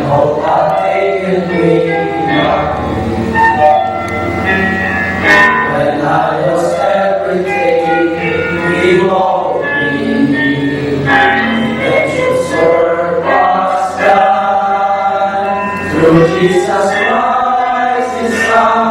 hope I've taken me. When I lost everything, He loved me. Redemption was done through Jesus Christ, His Son.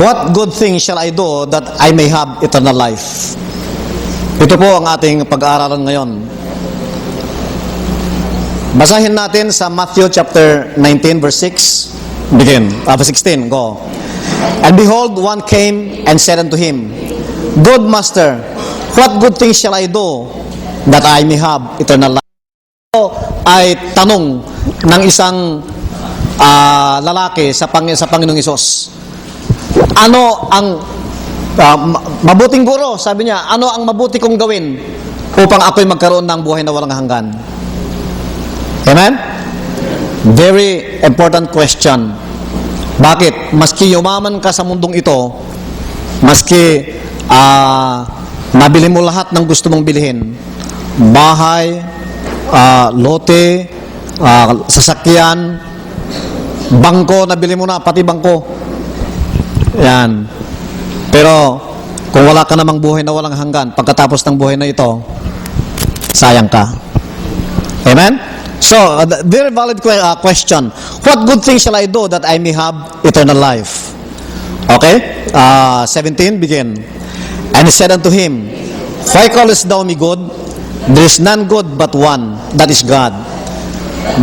What good thing shall I do that I may have eternal life? Ito po ang ating pag-aaralan ngayon. Basahin natin sa Matthew chapter 19 verse 6. Begin. 16. Go. And behold, one came and said unto him, Good master, what good thing shall I do that I may have eternal life? Ito ay tanong ng isang lalaki sa Panginoong Hesus. Ano ang mabuting guro? Sabi niya, ano ang mabuti kong gawin upang ako'y magkaroon ng buhay na walang hanggan? Amen? Very important question. Bakit? Maski yumaman ka sa mundong ito, maski nabili mo lahat ng gusto mong bilhin, bahay, lote, sasakyan, bangko, nabili mo na, pati bangko. Yan. Pero, kung wala ka namang buhay na walang hanggan, pagkatapos ng buhay na ito, sayang ka. Amen? So, very valid question. What good thing shall I do that I may have eternal life? Okay? 17, begin. And he said unto him, Why callest thou me good? There is none good but one, that is God.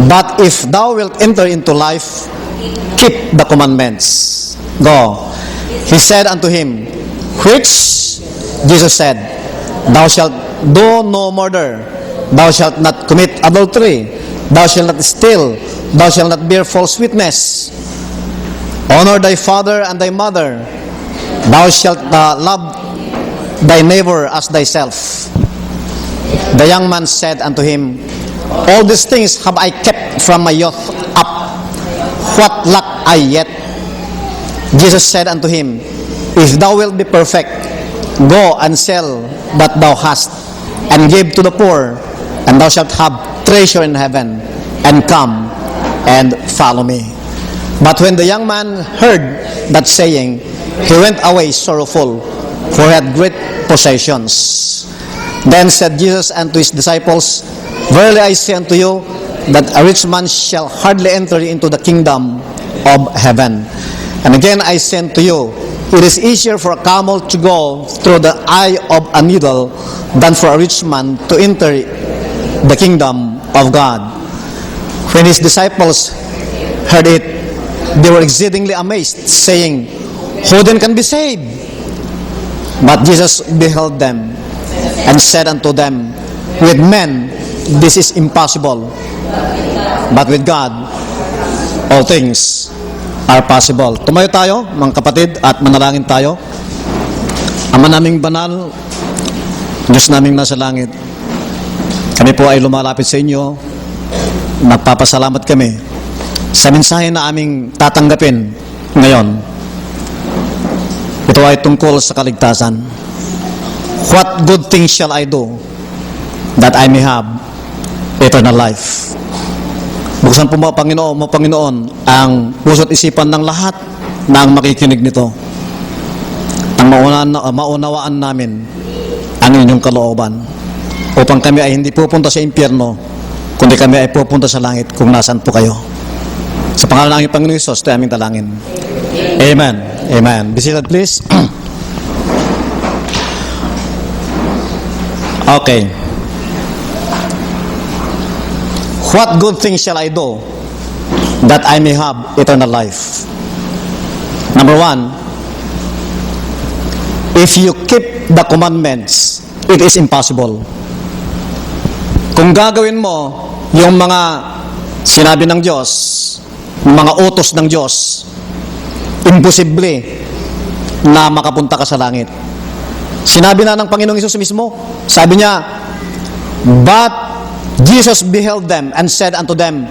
But if thou wilt enter into life, keep the commandments. Go. He said unto him, Which? Jesus said, Thou shalt do no murder, thou shalt not commit adultery, thou shalt not steal, thou shalt not bear false witness, honor thy father and thy mother, thou shalt love thy neighbor as thyself. The young man said unto him, All these things have I kept from my youth up. what lack I yet? Jesus said unto him, If thou wilt be perfect, go and sell that thou hast, and give to the poor, and thou shalt have treasure in heaven, and come and follow me. But when the young man heard that saying, he went away sorrowful, for he had great possessions. Then said Jesus unto his disciples, Verily I say unto you, that a rich man shall hardly enter into the kingdom of heaven. And again I say unto you, it is easier for a camel to go through the eye of a needle than for a rich man to enter the kingdom of God. When his disciples heard it, they were exceedingly amazed, saying, Who then can be saved? But Jesus beheld them, and said unto them, With men this is impossible, but with God all things are possible. Tumayo tayo, mga kapatid, at manalangin tayo. Ama naming banal, Diyos naming nasa langit, kami po ay lumalapit sa inyo. Nagpapasalamat kami sa mensahe na aming tatanggapin ngayon. Ito ay tungkol sa kaligtasan. What good things shall I do that I may have eternal life? Buksan po mo, Panginoon, ang puso't isipan ng lahat na ang makikinig nito. Ang maunawaan namin ang inyong kalooban, upang kami ay hindi pupunta sa impyerno, kundi kami ay pupunta sa langit kung nasaan po kayo. Sa pangalan ng aming Panginoong Hesus, ito ay aming dalangin. Amen. Amen. Be seated, please. Okay. What good things shall I do that I may have eternal life? Number one, if you keep the commandments, it is impossible. Kung gagawin mo yung mga sinabi ng Diyos, mga utos ng Diyos, imposible na makapunta ka sa langit. Sinabi na ng Panginoong Hesus mismo, sabi niya, But Jesus beheld them and said unto them,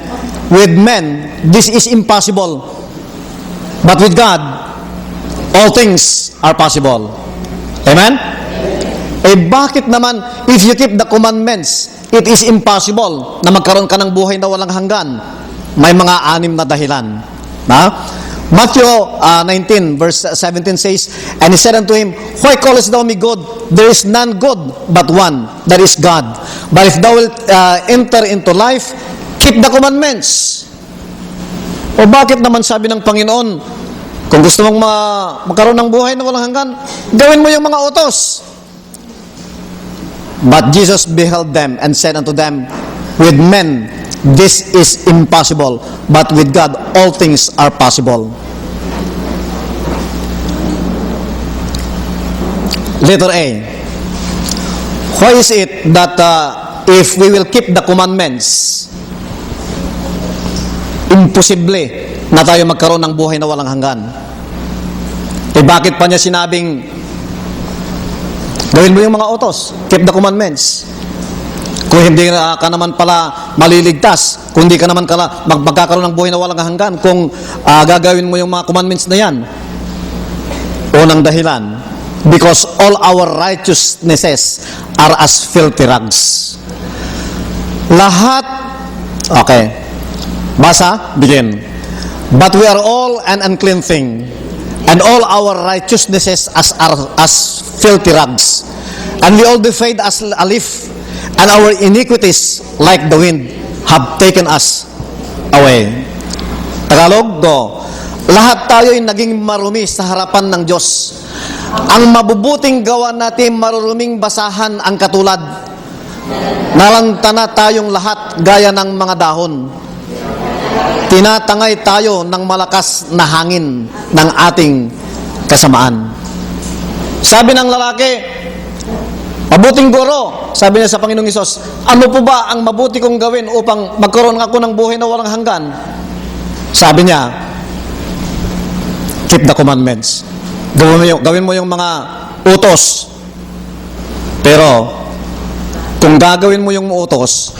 With men this is impossible, but with God all things are possible. Amen? Eh bakit naman, if you keep the commandments, it is impossible na magkaroon ka ng buhay na walang hanggan? May mga 6 na dahilan. Matthew 19 verse 17 says, And he said unto him, Why callest thou me good? There is none good but one, that is God. But if thou wilt enter into life, keep the commandments. O bakit naman sabi ng Panginoon, kung gusto mong magkaroon ng buhay na walang hanggan, gawin mo yung mga utos. But Jesus beheld them and said unto them, With men this is impossible, but with God all things are possible. Letter A. Why is it that if we will keep the commandments, imposible na tayo magkaroon ng buhay na walang hanggan? Eh bakit pa niya sinabing gawin mo yung mga utos, keep the commandments? Kung hindi ka naman pala maliligtas, kung hindi ka naman magkakaroon ng buhay na walang hanggan, kung gagawin mo yung mga commandments na yan. Unang dahilan, because all our righteousnesses are as filthy rags. Lahat, okay, basa, begin. But we are all an unclean thing, and all our righteousnesses as filthy rags. And we all defade as a leaf, and our iniquities, like the wind, have taken us away. Tagalog, go. Lahat tayo ay naging marumi sa harapan ng Diyos. Ang mabubuting gawa natin, maruruming basahan ang katulad. Nalantana tayong lahat gaya ng mga dahon. Tinatangay tayo ng malakas na hangin ng ating kasamaan. Sabi ng lalaki, mabuting guro, sabi niya sa Panginoong Hesus, ano po ba ang mabuti kong gawin upang magkaroon ako ng buhay na walang hanggan? Sabi niya, keep the commandments. Gawin mo yung mga utos. Pero, kung gagawin mo yung utos,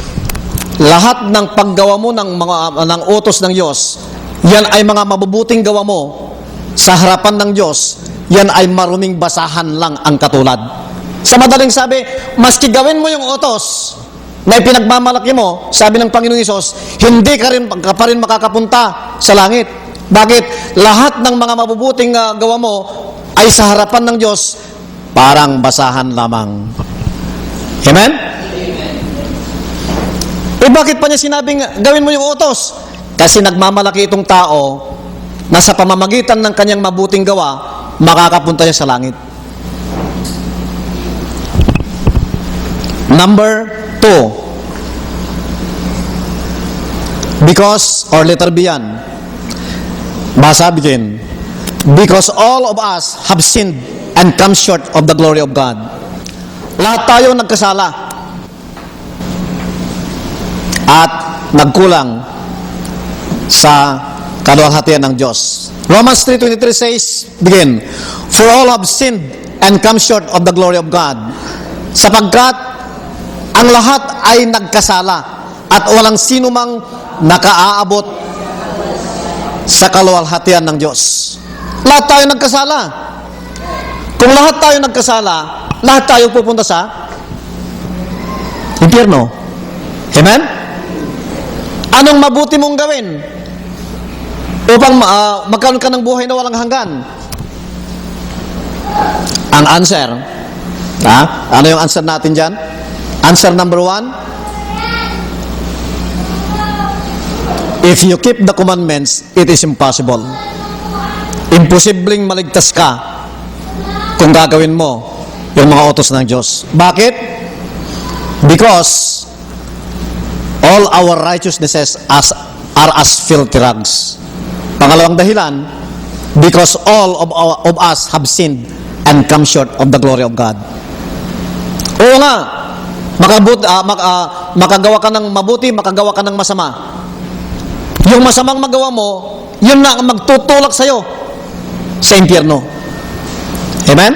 lahat ng paggawa mo ng utos ng Diyos, yan ay mga mabubuting gawa mo sa harapan ng Diyos, yan ay maruming basahan lang ang katulad. Sa madaling sabi, maski gawin mo yung utos na ipinagmamalaki mo, sabi ng Panginoong Hesus, hindi ka pa rin makakapunta sa langit. Bakit? Lahat ng mga mabubuting gawa mo ay sa harapan ng Diyos, parang basahan lamang. Amen? Bakit pa niya sinabing gawin mo yung utos? Kasi nagmamalaki itong tao na sa pamamagitan ng kanyang mabuting gawa, makakapunta niya sa langit. Number 2. Because, or letter B yan. Basa, begin. Because all of us have sinned and come short of the glory of God. Lahat tayo nagkasala at nagkulang sa kaluwalhatian ng Diyos. Romans 3:23 says, begin, for all have sinned and come short of the glory of God. Sapagkat ang lahat ay nagkasala at walang sino mang nakaaabot sa kaluwalhatian ng Diyos. Lahat tayo nagkasala. Kung lahat tayo nagkasala, lahat tayo pupunta sa impyerno. Amen? Anong mabuti mong gawin upang magkaroon ka ng buhay na walang hanggan? Ang answer, ano yung answer natin dyan? Answer number 1, if you keep the commandments, it is impossible. Imposibleng maligtas ka kung gagawin mo yung mga utos ng Diyos. Bakit? Because all our righteousnesses are as filthy rags. Pangalawang dahilan, because all of us have sinned and come short of the glory of God. Oo nga, makagawa ka ng mabuti, makagawa ka ng masama. Yung masamang magawa mo, yun na ang magtutulak sa'yo sa impyerno. Amen?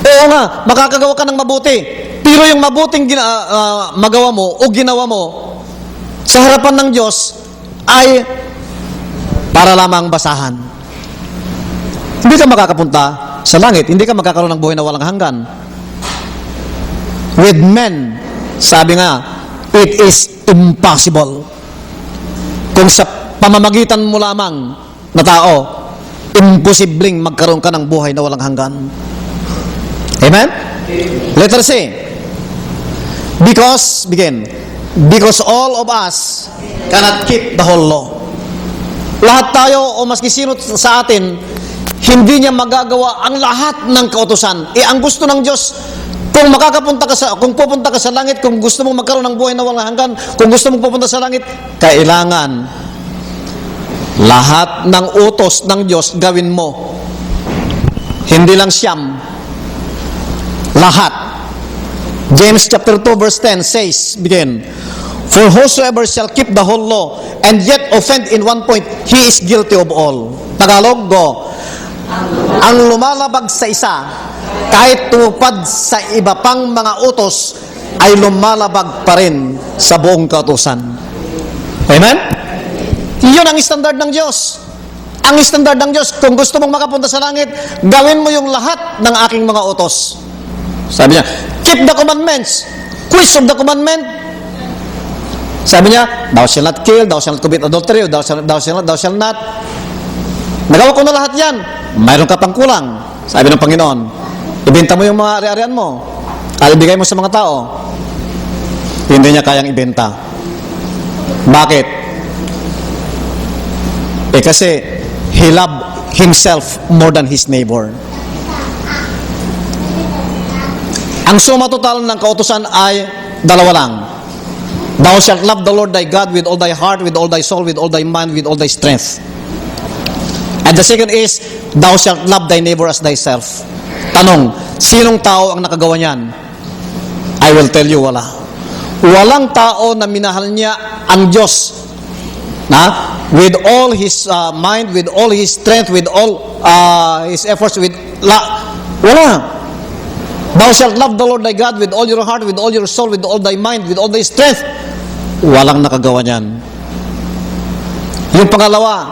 Oo nga, makakagawa ka ng mabuti. Pero yung mabuting magawa mo o ginawa mo sa harapan ng Diyos ay para lamang basahan. Hindi ka makakapunta sa langit. Hindi ka magkakaroon ng buhay na walang hanggan. With men, sabi nga, it is impossible. Kung sa pamamagitan mo lamang na tao, imposibleng magkaroon ka ng buhay na walang hanggan. Amen? Letter C. Because, begin, because all of us cannot keep the whole law. Lahat tayo o maski sino sa atin, hindi niya magagawa ang lahat ng kautusan. Ang gusto ng Diyos, kung pupunta ka sa langit, kung gusto mong magkaroon ng buhay na walang hanggan, kung gusto mong pupunta sa langit, kailangan lahat ng utos ng Diyos gawin mo. Hindi lang siyam. Lahat. James chapter 2 verse 10 says, begin, for whosoever shall keep the whole law and yet offend in one point, he is guilty of all. Tagalog, go. Ang lumalabag sa isa, kahit tumupad sa iba pang mga utos, ay lumalabag pa rin sa buong kautusan. Amen? Iyon ang standard ng Diyos. Ang standard ng Diyos, kung gusto mong makapunta sa langit, gawin mo yung lahat ng aking mga utos. Sabi niya, keep the commandments. Which of the commandment? Sabi niya, thou shalt not kill, thou shalt not commit adultery, thou shalt not. Nagawa ko na lahat yan. Mayroon ka pang kulang. Sabi ng Panginoon, ibenta mo yung mga ari-arian mo at ibigay mo sa mga tao. Hindi niya kayang ibenta. Bakit? Kasi he loved himself more than his neighbor. Ang suma total ng kautusan ay dalawa lang. Thou shalt love the Lord thy God with all thy heart, with all thy soul, with all thy mind, with all thy strength. And the second is, thou shalt love thy neighbor as thyself. Tanong, sinong tao ang nakagawa niyan? I will tell you, wala. Walang tao na minahal niya ang Diyos with all his mind, with all his strength, with all his efforts, wala. Thou shalt love the Lord thy God with all your heart, with all your soul, with all thy mind, with all thy strength. Walang nakagawa niyan. Yung pangalawa,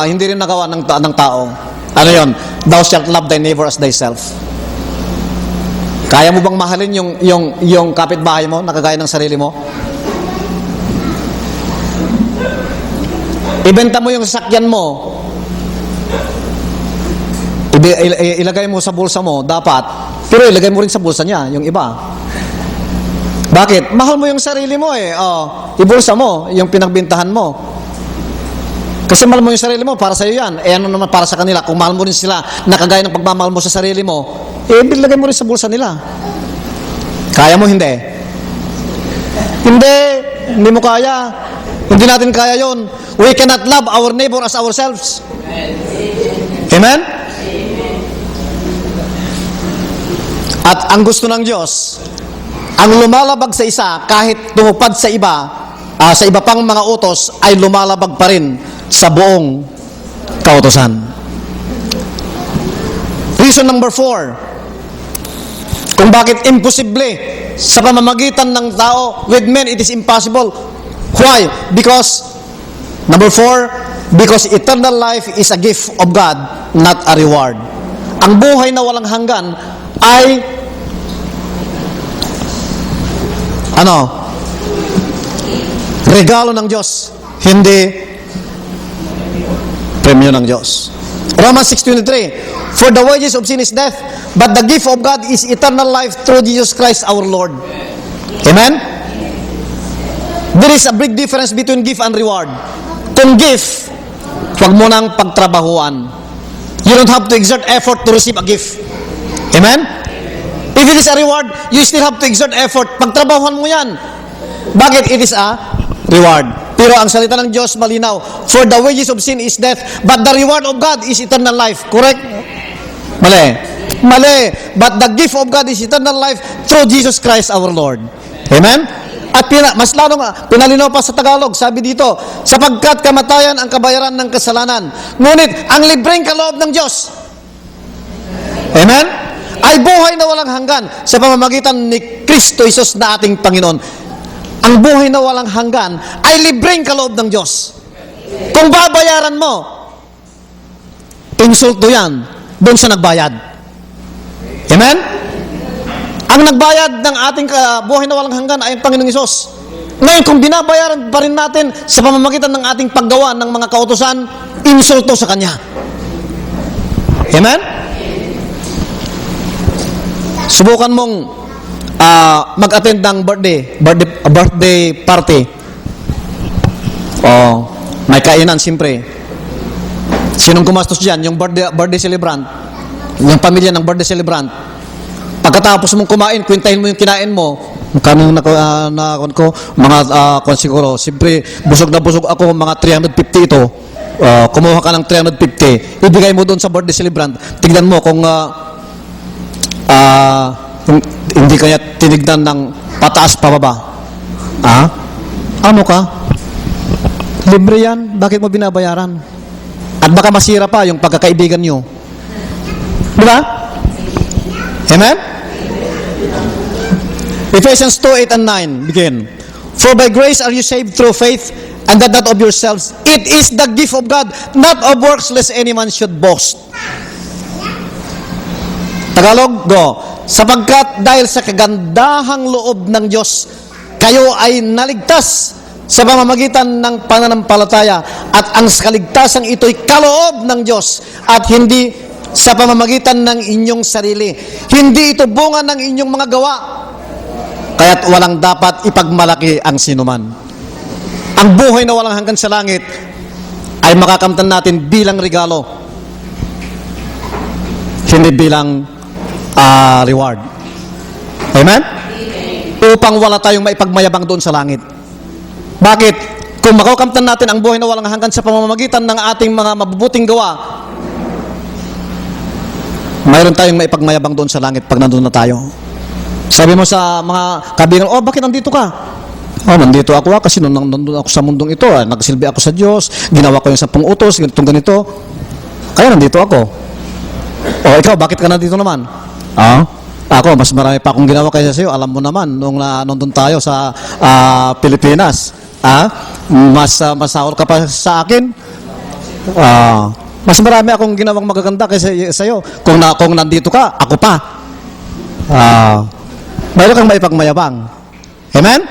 Hindi rin nagawa ng tao. Ano yon? Thou shalt love thy neighbor as thyself. Kaya mo bang mahalin yung kapitbahay mo, nakagaya ng sarili mo? Ibenta mo yung sasakyan mo, ilagay mo sa bulsa mo, dapat, pero ilagay mo rin sa bulsa niya, yung iba. Bakit? Mahal mo yung sarili mo eh. Ibulsa mo, yung pinagbintahan mo. Kasi mahal mo yung sarili mo, para sa iyo yan. Ano naman para sa kanila? Kung mahal mo rin sila, nakagaya ng pagmamahal mo sa sarili mo, ilagay mo rin sa bulsa nila. Kaya mo? Hindi. Hindi mo kaya. Hindi natin kaya yon. We cannot love our neighbor as ourselves. Amen? At ang gusto ng Diyos, ang lumalabag sa isa, kahit tumupad sa iba pang mga utos, ay lumalabag pa rin sa buong kautosan. Reason number 4, kung bakit imposible sa pamamagitan ng tao, with men it is impossible. Why? Because, number 4, because eternal life is a gift of God, not a reward. Ang buhay na walang hanggan ay regalo ng Diyos, hindi premyo ng Diyos. Romans 6:23, for the wages of sin is death, but the gift of God is eternal life through Jesus Christ our Lord. Amen? There is a big difference between gift and reward. Kung gift, huwag mo nang pagtrabahuan. You don't have to exert effort to receive a gift. Amen? If it is a reward, you still have to exert effort. Pagtrabahuan mo yan. Bakit? It is a reward. Pero ang salita ng Diyos malinaw, for the wages of sin is death, but the reward of God is eternal life. Correct? Mali. But the gift of God is eternal life through Jesus Christ our Lord. Amen? At mas lalong pinalinaw pa sa Tagalog, sabi dito, sapagkat kamatayan ang kabayaran ng kasalanan, ngunit ang libreng kaloob ng Diyos, amen, ay buhay na walang hanggan sa pamamagitan ni Kristo Jesus na ating Panginoon. Ang buhay na walang hanggan ay libreng kaloob ng Diyos. Kung babayaran mo, insulto yan doon sa nagbayad. Amen? Ang nagbayad ng ating buhay na walang hanggan ay ang Panginoong Hesus. Ngayon, kung binabayaran pa rin natin sa pamamagitan ng ating paggawa ng mga kautusan, insulto sa Kanya. Amen? Subukan mong mag-attend ng birthday party. May kainan, siyempre. Sinong gumastos dyan? Yung birthday celebrant. Yung pamilya ng birthday celebrant. Pagkatapos mong kumain, kwentahin mo yung kinain mo. Kanong siguro, siyempre, busog na busog ako, mga 350 ito. Kumuha ka ng 350, ibigay mo doon sa birthday celebrant. Tignan mo kung hindi kanya tinignan ng pataas pababa. Ano ka? Libre yan, bakit mo binabayaran? At baka masira pa yung pagkakaibigan nyo. Di ba? Amen? Ephesians 2:8 and 9 begin. For by grace are you saved through faith, and that not of yourselves. It is the gift of God, not of works, lest any man should boast. Tagalog, go. Sapagkat dahil sa kagandahang loob ng Diyos, kayo ay naligtas sa pamamagitan ng pananampalataya, at ang kaligtasan ito'y kaloob ng Diyos at hindi sa pamamagitan ng inyong sarili. Hindi ito bunga ng inyong mga gawa, kaya't walang dapat ipagmalaki ang sinuman. Ang buhay na walang hanggan sa langit ay makakamtan natin bilang regalo, hindi bilang reward. Amen? Upang wala tayong maipagmayabang doon sa langit. Bakit? Kung makakamtan natin ang buhay na walang hanggan sa pamamagitan ng ating mga mabubuting gawa, mayroon tayong maipagmayabang doon sa langit pag nandun na tayo. Sabi mo sa mga kaibigan, bakit nandito ka? Nandito ako kasi nandun ako sa mundong ito. Nagsilbi ako sa Diyos, ginawa ko yung 10 utos, ganito. Kaya nandito ako. Ikaw, bakit ka nandito naman? Ako, mas marami pa akong ginawa kaysa sa'yo. Alam mo naman, nung nandun tayo sa Pilipinas, mas sahol ka pa sa akin. Mas marami akong ginawang magaganda kaysa sa'yo. Kung nandito ka, ako pa. Mayroon kang maipagmayabang. Amen?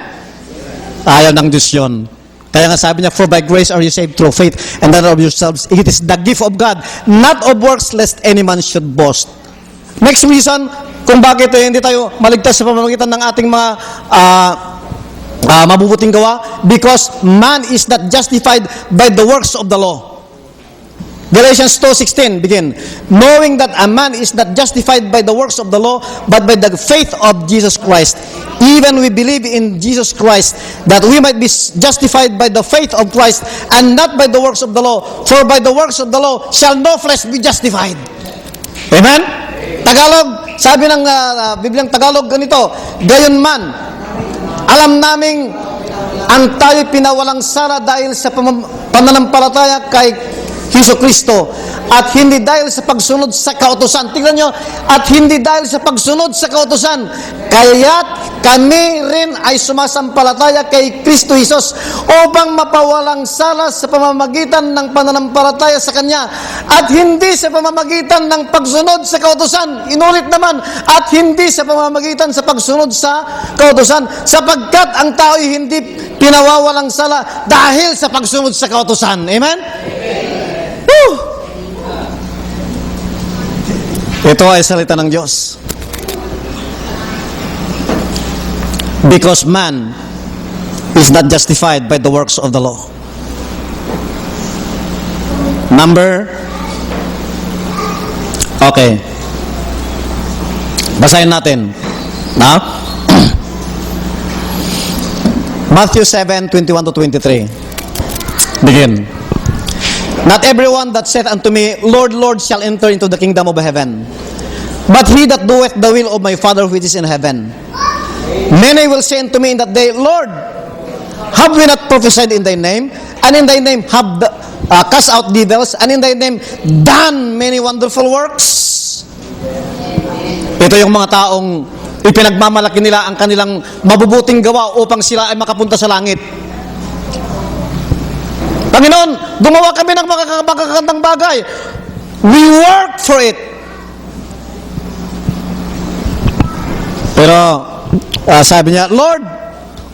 Ayaw ng Diyos yun. Kaya nga sabi niya, for by grace are you saved through faith, and not of yourselves. It is the gift of God, not of works, lest any man should boast. Next reason, kung bakit hindi tayo maligtas sa pamamagitan ng ating mga mabubuting gawa, because man is not justified by the works of the law. Galatians 2:16 begin, knowing that a man is not justified by the works of the law, but by the faith of Jesus Christ. Even we believe in Jesus Christ, that we might be justified by the faith of Christ, and not by the works of the law. For by the works of the law shall no flesh be justified. Amen? Tagalog, sabi ng Biblyang Tagalog ganito, gayon man, alam naming ang tayo pinawalang sala dahil sa pananampalataya kay Hesus Kristo, at hindi dahil sa pagsunod sa kautusan. Tingnan nyo, at hindi dahil sa pagsunod sa kautusan, kaya't kami rin ay sumasampalataya kay Kristo Jesus upang mapawalang sala sa pamamagitan ng pananampalataya sa Kanya, at hindi sa pamamagitan ng pagsunod sa kautusan. Inulit naman, at hindi sa pamamagitan sa pagsunod sa kautusan, sapagkat ang tao ay hindi pinawawalang sala dahil sa pagsunod sa kautusan. Amen? Woo! Ito ay salita ng Diyos. Because man is not justified by the works of the law. Okay. Basahin natin. Matthew 7:21 to 23. Begin. Not everyone that saith unto me, Lord, Lord, shall enter into the kingdom of heaven, but he that doeth the will of my Father which is in heaven. Many will say unto me in that day, Lord, have we not prophesied in thy name? And in thy name have cast out devils? And in thy name done many wonderful works? Ito yung mga taong ipinagmamalaki nila ang kanilang mabubuting gawa upang sila ay makapunta sa langit. Panginoon, gumawa kami ng makakagandang bagay. We work for it. Pero sabi niya, Lord,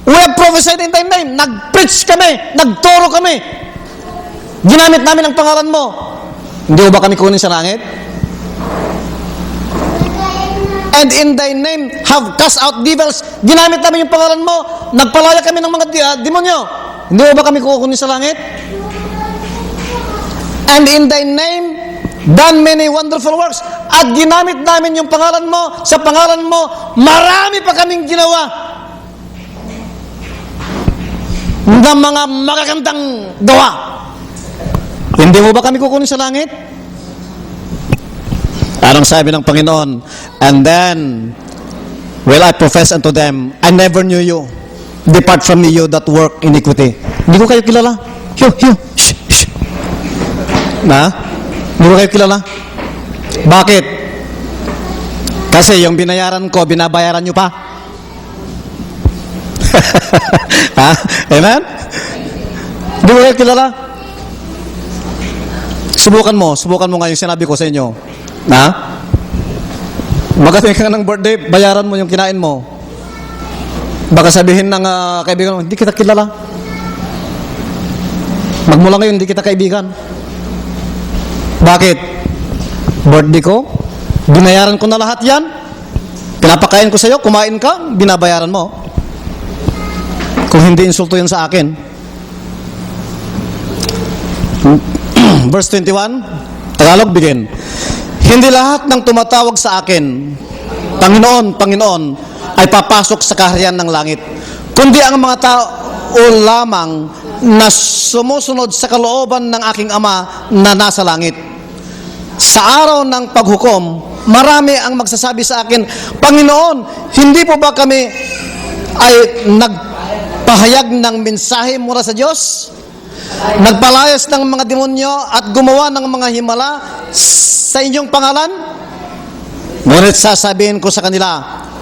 we have prophesied in thy name. Nag-preach kami, nagturo kami. Ginamit namin ang pangalan mo. Hindi ba kami kunin sa langit? And in thy name have cast out devils. Ginamit namin yung pangalan mo. Nagpalaya kami ng mga demonyo. Hindi ba kami kukunin sa langit? And in thy name done many wonderful works. At ginamit namin yung pangalan mo. Sa pangalan mo, marami pa kaming ginawa ng mga magagandang gawa. Hindi mo ba kami kukunin sa langit? Anong sabi ng Panginoon? And then will I profess unto them, I never knew you. Depart from me, you that work iniquity. Hindi ko kayo kilala. Shh. Hindi ko kayo kilala. Bakit? Kasi yung binayaran ko, binabayaran nyo pa. Amen? Hindi ko kayo kilala. Subukan mo nga yung sinabi ko sa inyo. Magating ka ng birthday, bayaran mo yung kinain mo. Baka sabihin ng kaibigan mo, hindi kita kilala. Magmula ngayon, hindi kita kaibigan. Bakit? Birthday ko, binayaran ko na lahat yan. Pinapakain ko sa iyo, kumain ka, binabayaran mo. Kung hindi, insulto yun sa akin. Verse 21, Tagalog, begin. Hindi lahat ng tumatawag sa akin, Panginoon, Panginoon, ay papasok sa kaharian ng langit, kundi ang mga tao lamang na sumusunod sa kalooban ng aking Ama na nasa langit. Sa araw ng paghukom, marami ang magsasabi sa akin, Panginoon, hindi po ba kami ay nagpahayag ng mensahe mula sa Diyos? Nagpalayas ng mga demonyo at gumawa ng mga himala sa inyong pangalan? Ngunit sasabihin ko sa kanila,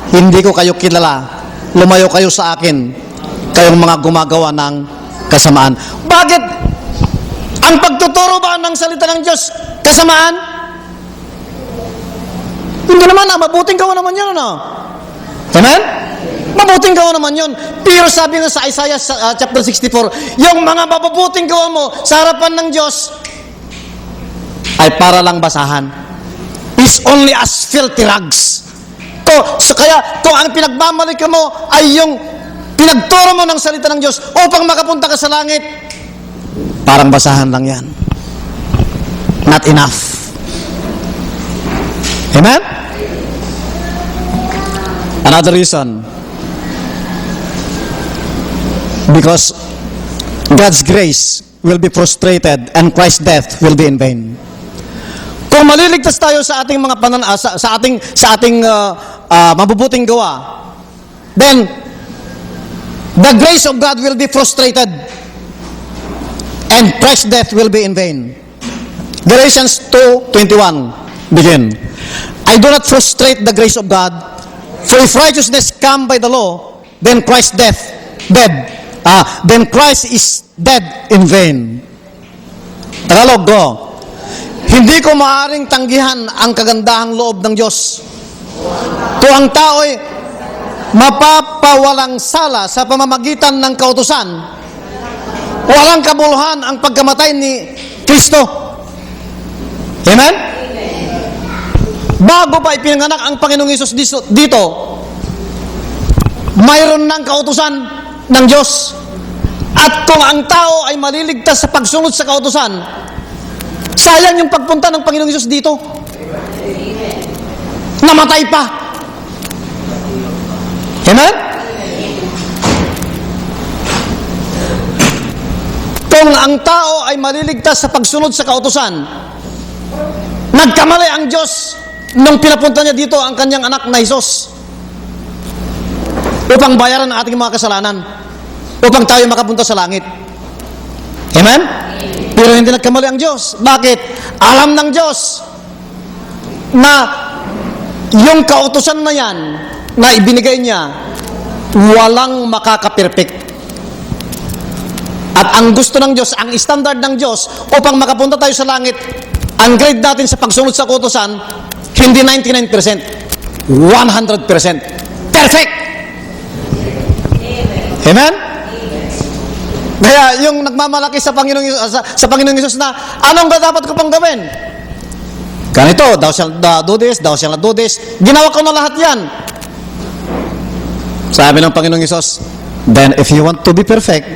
hindi ko kayo kilala. Lumayo kayo sa akin, kayong mga gumagawa ng kasamaan. Bakit Ang pagtuturo ba ng salita ng Diyos kasamaan? Hindi naman, mabuting gawa naman yun, ano? Amen? Mabuting gawa naman yun. Pero sabi nga sa Isaiah chapter 64, yung mga mabubuting gawa mo sa harapan ng Diyos ay para lang basahan. Is only as filthy rags. Kaya kung ang pinagmamalik mo ay yung pinagturo mo ng salita ng Diyos upang makapunta ka sa langit, parang basahan lang yan. Not enough. Amen? Another reason. Because God's grace will be frustrated and Christ's death will be in vain. Kung maliligtas tayo sa ating mga sa ating mabubuting gawa, then the grace of God will be frustrated and Christ's death will be in vain. Galatians 2:21 begin. I do not frustrate the grace of God, for if righteousness come by the law, then Christ is dead in vain. Tagalog go. Hindi ko maaaring tanggihan ang kagandahang loob ng Diyos. Kung ang tao'y mapapawalang sala sa pamamagitan ng kautusan, walang kabuluhan ang pagkamatay ni Kristo. Amen? Bago pa ipinanganak ang Panginoong Hesus dito, mayroon ng kautusan ng Diyos. At kung ang tao ay maliligtas sa pagsunod sa kautusan, sayang yung pagpunta ng Panginoong Hesus dito. Namatay pa. Amen? Kung ang tao ay maliligtas sa pagsunod sa kautusan, nagkamali ang Diyos nung pinapunta niya dito ang kanyang anak na Hesus upang bayaran ang ating mga kasalanan, upang tayo makapunta sa langit. Amen? Pero hindi nagkamali ang Diyos. Bakit? Alam ng Diyos na yung kautusan na yan na ibinigay niya, walang makaka-perfect. At ang gusto ng Diyos, ang standard ng Diyos upang makapunta tayo sa langit, ang grade natin sa pagsunod sa kautusan, hindi 99%, 100%. Perfect! Amen? Kaya yung nagmamalaki sa Panginoong Hesus na, anong dapat ko pang gawin? Ganito, thou shalt do this, thou shalt not do this. Ginawa ko na lahat yan. Sabi ng Panginoong Hesus, then if you want to be perfect,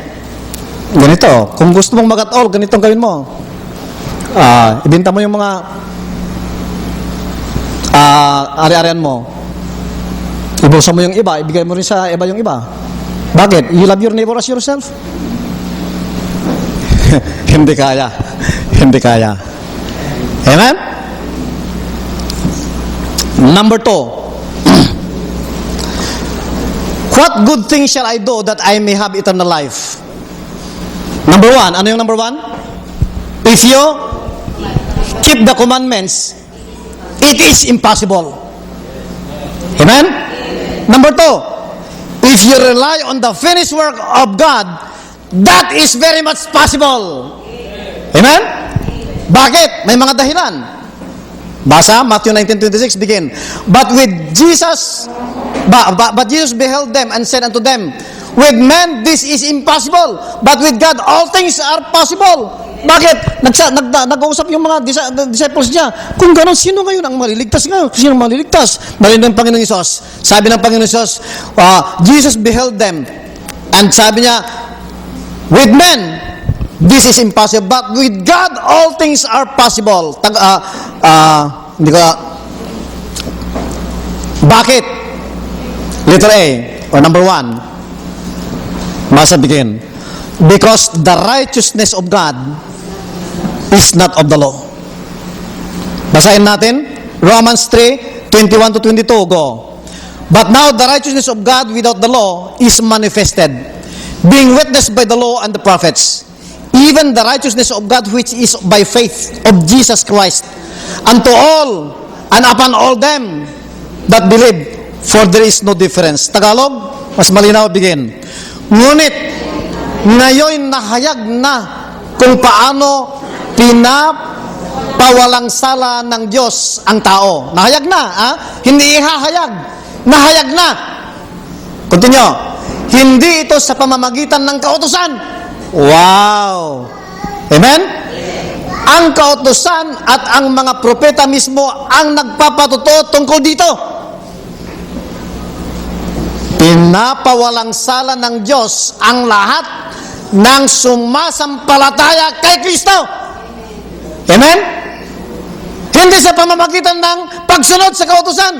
ganito, kung gusto mong mag-at-all, ganitong gawin mo. Ibenta mo yung mga ari-arian mo. Ibulsa mo yung iba, ibigay mo rin sa iba yung iba. Bakit? You love your neighbor as yourself? Hindi kaya. Hindi kaya. Amen? Number 2. What good thing shall I do that I may have eternal life? Number 1. Ano yung number 1? If you keep the commandments, it is impossible. Amen? Number 2. If you rely on the finished work of God, that is very much possible. Amen? Bakit? May mga dahilan. Basa, Matthew 19:26, begin. But Jesus beheld them and said unto them, with men this is impossible, but with God all things are possible. Bakit? Nag-uusap yung mga disciples niya. Kung gano'n, sino ngayon ang maliligtas ngayon? Sino ang maliligtas? Dahil ng Panginoong Hesus. Sabi ng Panginoong Hesus, Jesus beheld them. And sabi niya, with men, this is impossible. But with God, all things are possible. Bakit? Letter A, or number 1. Masa begin. Because the righteousness of God is not of the law. Basahin natin. Romans 3:21-22. Go. But now the righteousness of God without the law is manifested, being witnessed by the law and the prophets, even the righteousness of God which is by faith of Jesus Christ, unto all and upon all them that believe, for there is no difference. Tagalog, mas malinaw, begin. Ngunit ngayon nahayag na kung paano pinapawalang sala ng Diyos ang tao. Nahayag na, hindi ihahayag. Nahayag na. Continue. Hindi ito sa pamamagitan ng kautusan. Wow! Amen? Ang kautusan at ang mga propeta mismo ang nagpapatotoo tungkol dito. Pinapawalang sala ng Diyos ang lahat ng sumasampalataya kay Kristo. Amen? Hindi sa pamamagitan ng pagsunod sa kautusan,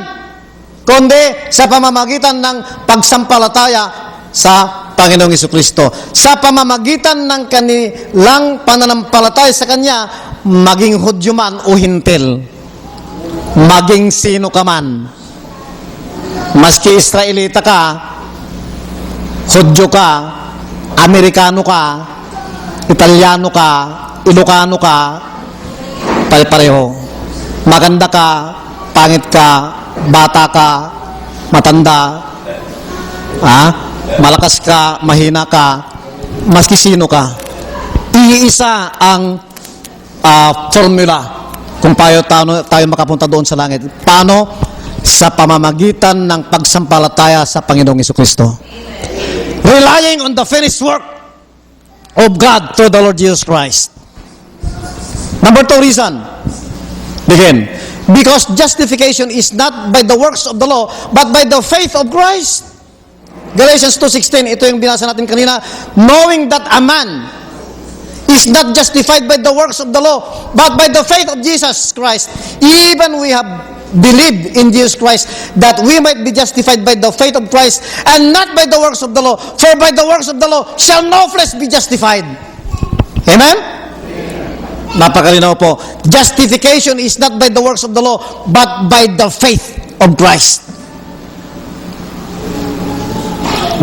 kundi sa pamamagitan ng pagsampalataya sa Panginoong Jesucristo. Sa pamamagitan ng kanilang pananampalataya sa Kanya, maging Hudyo man o Hintil, maging sino ka man, maski Israelita ka, Hudyo ka, Amerikano ka, Italiano ka, Ilocano ka, pare-pareho. Maganda ka, pangit ka, bata ka, matanda, malakas ka, mahina ka, maski sino ka. Iisa ang formula kung tayo makapunta doon sa langit. Paano? Sa pamamagitan ng pagsampalataya sa Panginoong Jesucristo. Relying on the finished work of God through the Lord Jesus Christ. Number 2 reason. Begin. Because justification is not by the works of the law, but by the faith of Christ. Galatians 2:16, ito yung binasa natin kanina. Knowing that a man is not justified by the works of the law, but by the faith of Jesus Christ. Even we have believed in Jesus Christ, that we might be justified by the faith of Christ, and not by the works of the law. For by the works of the law shall no flesh be justified. Amen? Napakalinaw po. Justification is not by the works of the law, but by the faith of Christ.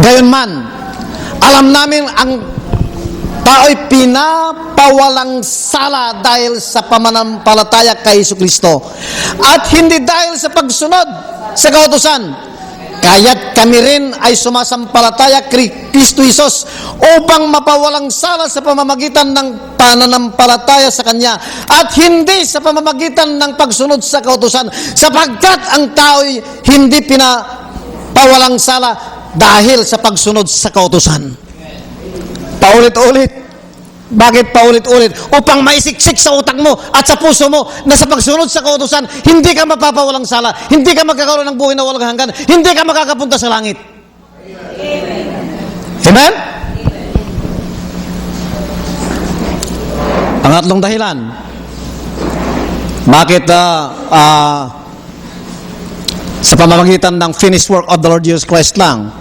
Gayunman, alam namin ang tao'y pinapawalang sala dahil sa pananampalataya kay Jesucristo at hindi dahil sa pagsunod sa kautusan. Kaya't kami rin ay sumasampalataya kay Kristo Jesus upang mapawalang sala sa pamamagitan ng pananampalataya sa Kanya at hindi sa pamamagitan ng pagsunod sa kautusan, sapagkat ang tao'y hindi pinapawalang sala dahil sa pagsunod sa kautusan. Paulit-ulit. Bakit paulit-ulit? Upang maisiksik sa utak mo at sa puso mo na sa pagsunod sa kautusan, hindi ka mapapawalang sala, hindi ka magkakaroon ng buhay na walang hanggan, hindi ka makakapunta sa langit. Amen? Pangatlong dahilan. Bakit sa pamamagitan ng finished work of the Lord Jesus Christ lang?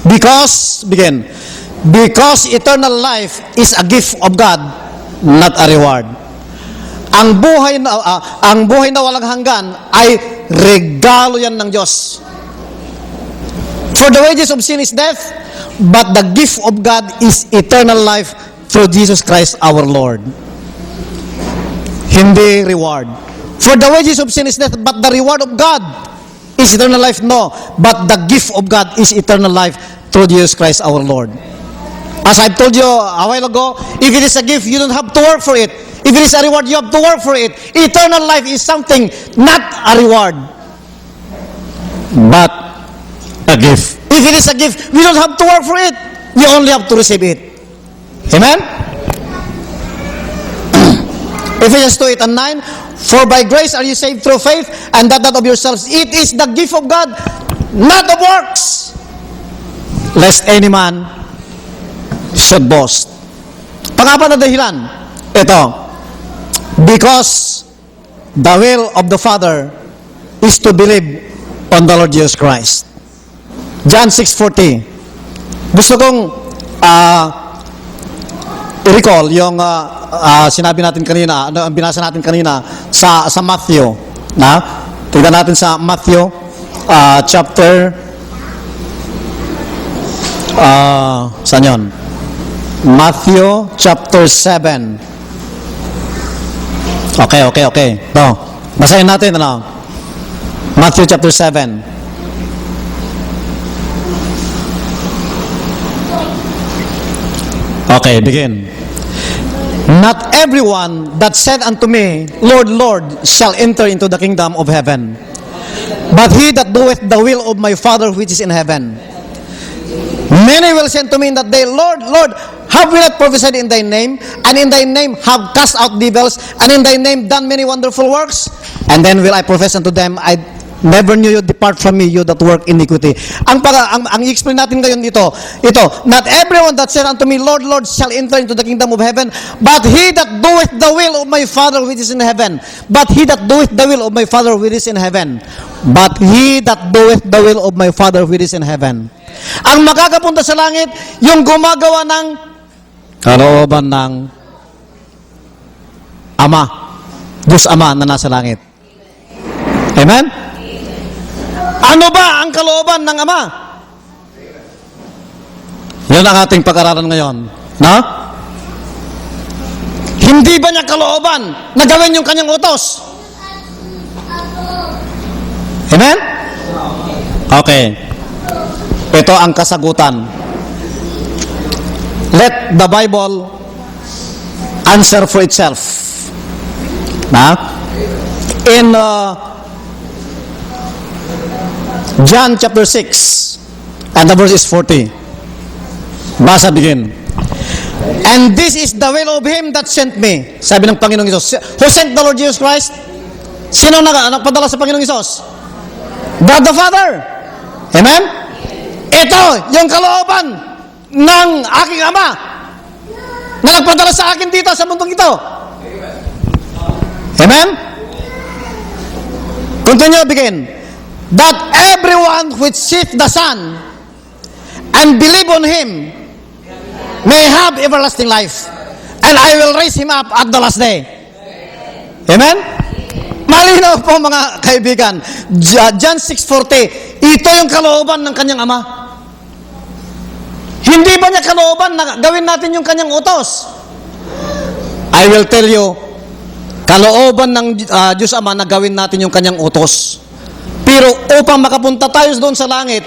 Because eternal life is a gift of God, not a reward. Ang buhay na walang hanggan ay regalo yan ng Diyos. For the wages of sin is death, but the gift of God is eternal life through Jesus Christ our Lord. Hindi reward. For the wages of sin is death, but the reward of God is eternal life. No, but the gift of God is eternal life through Jesus Christ our Lord. As I told you a while ago, if it is a gift, you don't have to work for it. If it is a reward, you have to work for it. Eternal life is something, not a reward, but a gift. If it is a gift, we don't have to work for it. We only have to receive it. Amen? Ephesians 2:8 and 9, for by grace are you saved through faith, and that not of yourselves. It is the gift of God, not of works, lest any man should boast. Pangapat na dahilan, ito, because the will of the Father is to believe on the Lord Jesus Christ. John 6:40. Gusto kong i-recall yung sinabi natin kanina, ang binasa natin kanina sa Matthew. Tingnan natin sa Matthew chapter saan yun? Matthew chapter 7. Okay. Ito. Basahin natin, Matthew chapter 7. Okay, begin. Not everyone that said unto me, Lord, Lord, shall enter into the kingdom of heaven, but he that doeth the will of my Father which is in heaven. Many will say unto me in that day, Lord, Lord, have we not prophesied in thy name, and in thy name have cast out devils, and in thy name done many wonderful works? And then will I profess unto them, I never knew you, depart from me, you that work iniquity. Ang i-explain natin ngayon ito, not everyone that said unto me, Lord, Lord, shall enter into the kingdom of heaven, but he that doeth the will of my Father which is in heaven. But he that doeth the will of my Father which is in heaven. But he that doeth the will of my Father which is in heaven. Ang makakapunta sa langit, yung gumagawa ng kalooban ng Ama, Diyos Ama na nasa langit. Amen? Ano ba ang kalooban ng Ama? Yan ang ating pag-aralan ngayon. No? Hindi ba niya kalooban na gawin yung kanyang utos? Amen? Okay. Ito ang kasagutan. Let the Bible answer for itself. Na? In John chapter 6 and the verse is 40. Basa begin. And this is the will of him that sent me. Sabi ng Panginoong Hesus. Who sent the Lord Jesus Christ? Sino nagpadala sa Panginoong Hesus? God the Father. Amen? Ito, yung kalooban ng aking Ama na nagpadala sa akin dito sa mundong ito. Amen? Continue, begin. That everyone which seeth the Son and believe on him may have everlasting life, and I will raise him up at the last day. Amen? Malinaw po mga kaibigan. John 6:40, ito yung kalooban ng kanyang Ama. Hindi ba niya kalooban na gawin natin yung kanyang utos? I will tell you, kalooban ng Diyos Ama na gawin natin yung kanyang utos. Pero upang makapunta tayo doon sa langit,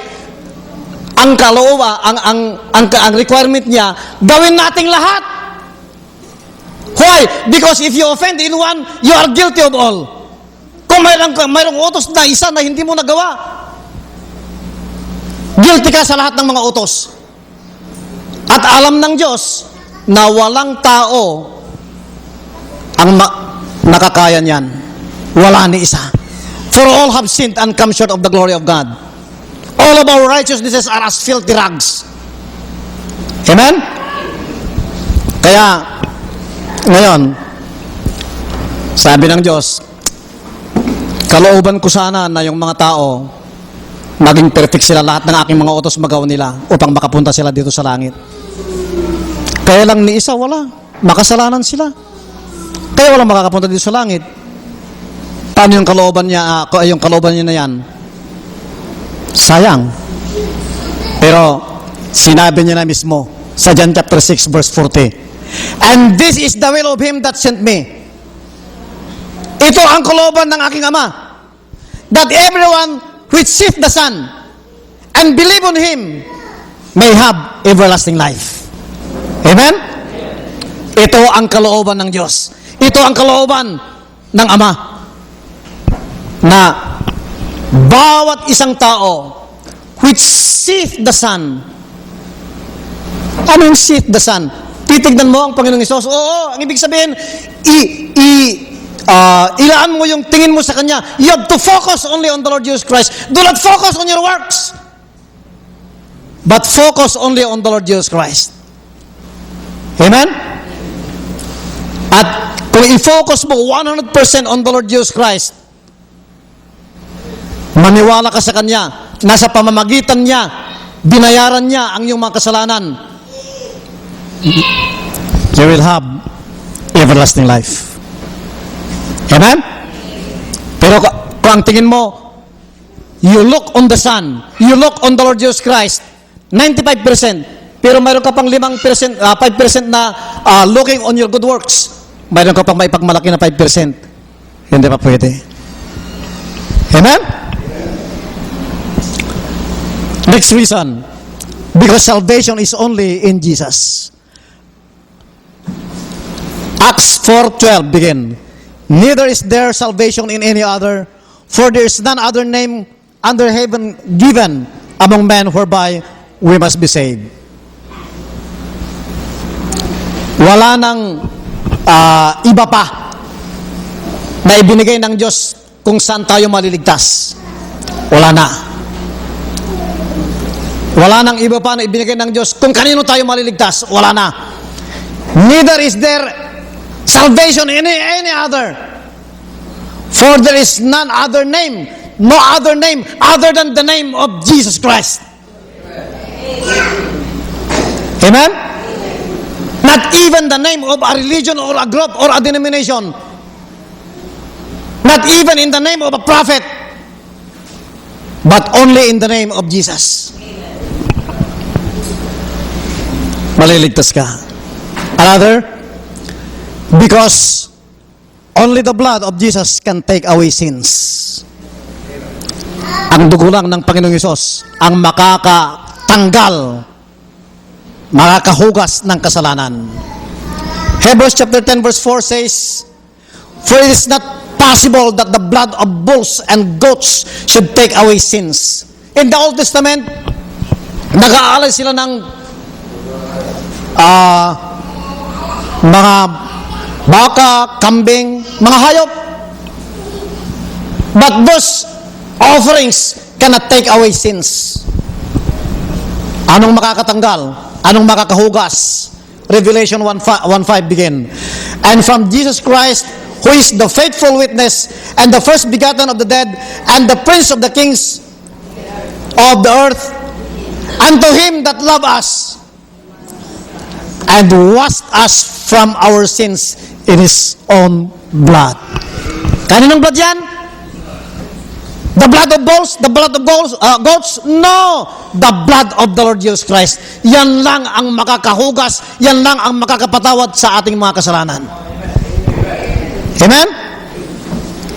ang kalooban, ang requirement niya, gawin nating lahat. Why? Because if you offend in one, you are guilty of all. Kung mayroong utos na isa na hindi mo nagawa, guilty ka sa lahat ng mga utos. At alam ng Diyos na walang tao ang nakakaya niyan. Wala ni isa. For all have sinned and come short of the glory of God. All of our righteousnesses are as filthy rags. Amen? Kaya, ngayon, sabi ng Diyos, kalooban ko sana na yung mga tao maging perfect sila, lahat ng aking mga utos magawa nila upang makapunta sila dito sa langit. Kaya lang ni isa, wala. Makasalanan sila. Kaya walang makakapunta dito sa langit. Paano yung kalooban niya, na yan? Sayang. Pero, sinabi niya na mismo sa John chapter 6 verse 40. And this is the will of him that sent me. Ito ang kalooban ng aking Ama. That everyone which seeth the Son and believe on him may have everlasting life. Amen? Ito ang kalooban ng Diyos. Ito ang kalooban ng Ama. Na bawat isang tao which seeth the Son. Ano yung seeth the Son? Titignan mo ang Panginoong Hesus. Oo, ang ibig sabihin, ilaan mo yung tingin mo sa Kanya. You have to focus only on the Lord Jesus Christ. Do not focus on your works, but focus only on the Lord Jesus Christ. Amen? At kung i-focus mo 100% on the Lord Jesus Christ, maniwala ka sa Kanya, nasa pamamagitan niya, binayaran niya ang iyong mga kasalanan, you will have everlasting life. Amen? Pero kung ang tingin mo, you look on the Son, you look on the Lord Jesus Christ, 95%, pero mayroon ka pang 5% na looking on your good works, mayroon ka pang maipagmalaki na 5%, hindi pa pwede. Amen? Next reason, because salvation is only in Jesus. Acts 4:12 begin. Neither is there salvation in any other, for there is none other name under heaven given among men whereby we must be saved. Wala nang iba pa na ibinigay ng Diyos kung saan tayo maliligtas. Wala na. Wala nang iba pa na ibinigay ng Diyos kung kanino tayo maliligtas. Wala na. Neither is there salvation in any other. For there is none other name, no other name other than the name of Jesus Christ. Amen? Not even the name of a religion or a group or a denomination. Not even in the name of a prophet. But only in the name of Jesus. Maliligtas ka. Another, because only the blood of Jesus can take away sins. Ang dugo lang ng Panginoong Hesus ang makakatanggal, makakahugas ng kasalanan. Hebrews chapter 10 verse 4 says, for it is not possible that the blood of bulls and goats should take away sins. In the Old Testament, nag-aalay sila ng mga baka, kambing, mga hayop. But those offerings cannot take away sins. Anong makakatanggal? Anong makakahugas? Revelation 1:5 begin. And from Jesus Christ, who is the faithful witness and the first begotten of the dead and the prince of the kings of the earth, unto him that loved us and washed us from our sins in his own blood. Kaninong blood yan? The blood of bulls? The blood of goats? No! The blood of the Lord Jesus Christ. Yan lang ang makakahugas, yan lang ang makakapatawad sa ating mga kasalanan. Amen?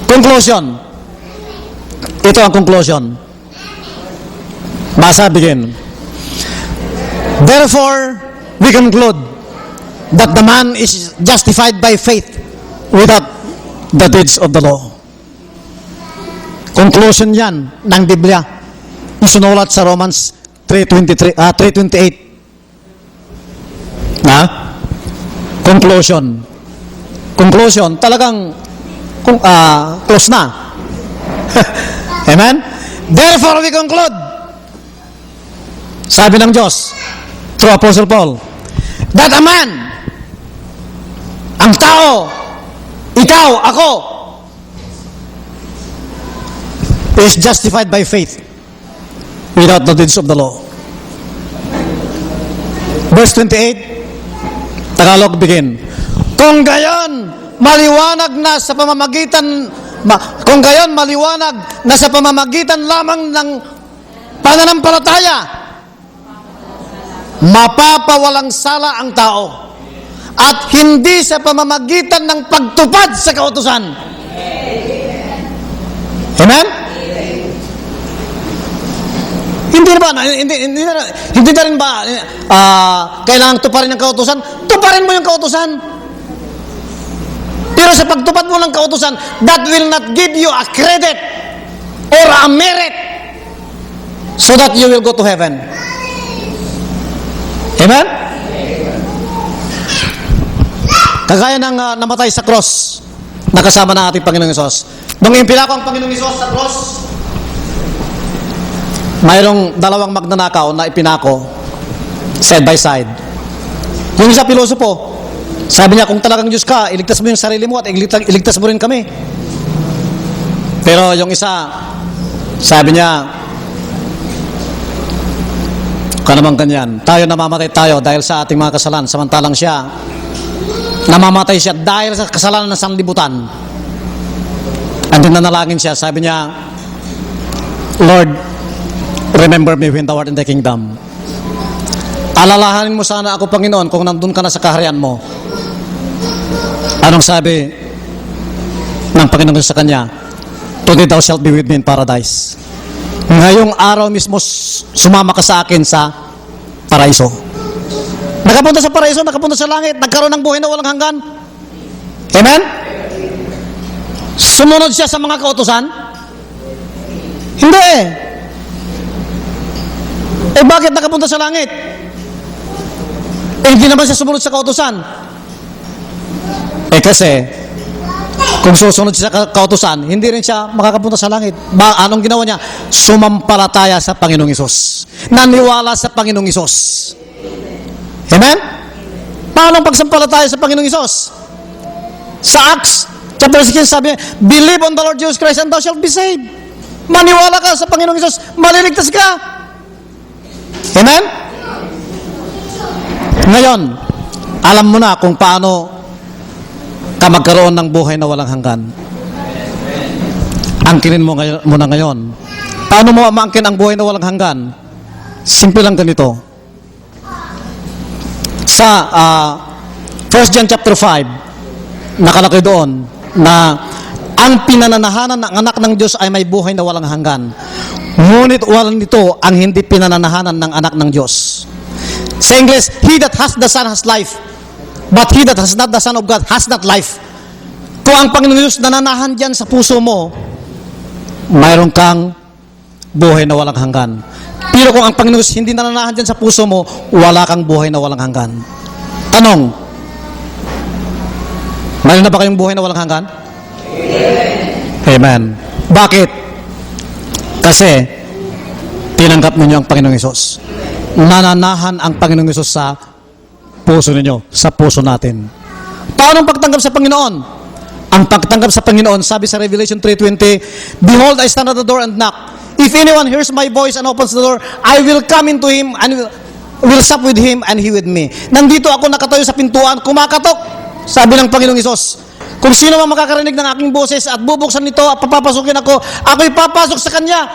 Conclusion. Ito ang conclusion. Basa, begin. Therefore, we conclude that the man is justified by faith without the deeds of the law. Conclusion yan ng Biblia. Isunulat sa Romans 3:28. Conclusion. Conclusion, talagang close na. Amen? Therefore, we conclude, sabi ng Diyos, through Apostle Paul, that a man, ang tao, ikaw, ako, is justified by faith without the deeds of the law. Verse 28, Tagalog begin. Kung gayon, maliwanag na sa pamamagitan lamang ng pananampalataya, mapapawalang sala ang tao at hindi sa pamamagitan ng pagtupad sa kautusan. Amen? Hindi na rin ba kailangan tuparin ng kautusan? Tuparin mo yung kautusan. Pero sa pagtupad mo ng kautusan, that will not give you a credit or a merit so that you will go to heaven. Amen? Kagaya ng namatay sa cross, nakasama ng ating Panginoong Hesus. Nung impinako ang Panginoong Hesus sa cross, mayroong dalawang magnanakaw na ipinako side by side. Yung isa pilosopo, sabi niya, kung talagang Diyos ka, iligtas mo yung sarili mo at iligtas mo rin kami. Pero yung isa, sabi niya, ka naman ganyan, tayo namamatay tayo dahil sa ating mga kasalanan, samantalang siya, namamatay siya dahil sa kasalanan ng sanlibutan. And then nanalangin siya, sabi niya, Lord, remember me when thou art in the kingdom. Alalahanin mo sana ako, Panginoon, kung nandun ka na sa kaharian mo. Anong sabi ng Panginoon sa kanya? Today thou shalt be with me in paradise. Ngayong araw mismo, sumama ka sa akin sa paraiso. Nakapunta sa paraiso, nakapunta sa langit, nagkaroon ng buhay na walang hanggan. Amen? Sumunod siya sa mga kautusan? Hindi. Bakit nakapunta sa langit? Hindi naman siya sumunod sa kautusan. Kasi, kung susunod siya sa kautusan, hindi rin siya makakapunta sa langit. Anong ginawa niya? Sumampalataya sa Panginoong Hesus. Naniwala sa Panginoong Hesus. Amen? Paano pagsampalataya sa Panginoong Hesus? Sa Acts chapter 16 sabi, believe on the Lord Jesus Christ and thou shalt be saved. Maniwala ka sa Panginoong Hesus, maliligtas ka. Amen? Ngayon, alam mo na kung paano ka magkaroon ng buhay na walang hanggan. Angkinin mo na ngayon. Paano mo maangkin ang buhay na walang hanggan? Simple lang ganito. Sa 1 John chapter 5, nakalagay doon na ang pinananahanan ng anak ng Diyos ay may buhay na walang hanggan. Ngunit walang nito ang hindi pinananahanan ng anak ng Diyos. Sa English, he that has the Son has life, but he that has not the Son of God has not life. Kung ang Panginoon Diyos nananahan dyan sa puso mo, mayroon kang buhay na walang hanggan. Pero kung ang Panginoon Diyos hindi nananahan dyan sa puso mo, wala kang buhay na walang hanggan. Tanong, mayroon na ba kayong buhay na walang hanggan? Amen. Bakit? Kasi, tinanggap ninyo ang Panginoong Hesus. Nananahan ang Panginoong Hesus sa puso ninyo, sa puso natin. Paano ang pagtanggap sa Panginoon? Ang pagtanggap sa Panginoon, sabi sa Revelation 3:20, behold, I stand at the door and knock. If anyone hears my voice and opens the door, I will come into him and will sup with him and he with me. Nandito ako nakatayo sa pintuan, kumakatok, sabi ng Panginoong Hesus. Kung sino man makakarinig ng aking boses at bubuksan nito at papapasukin ako, ako'y papasok sa kanya.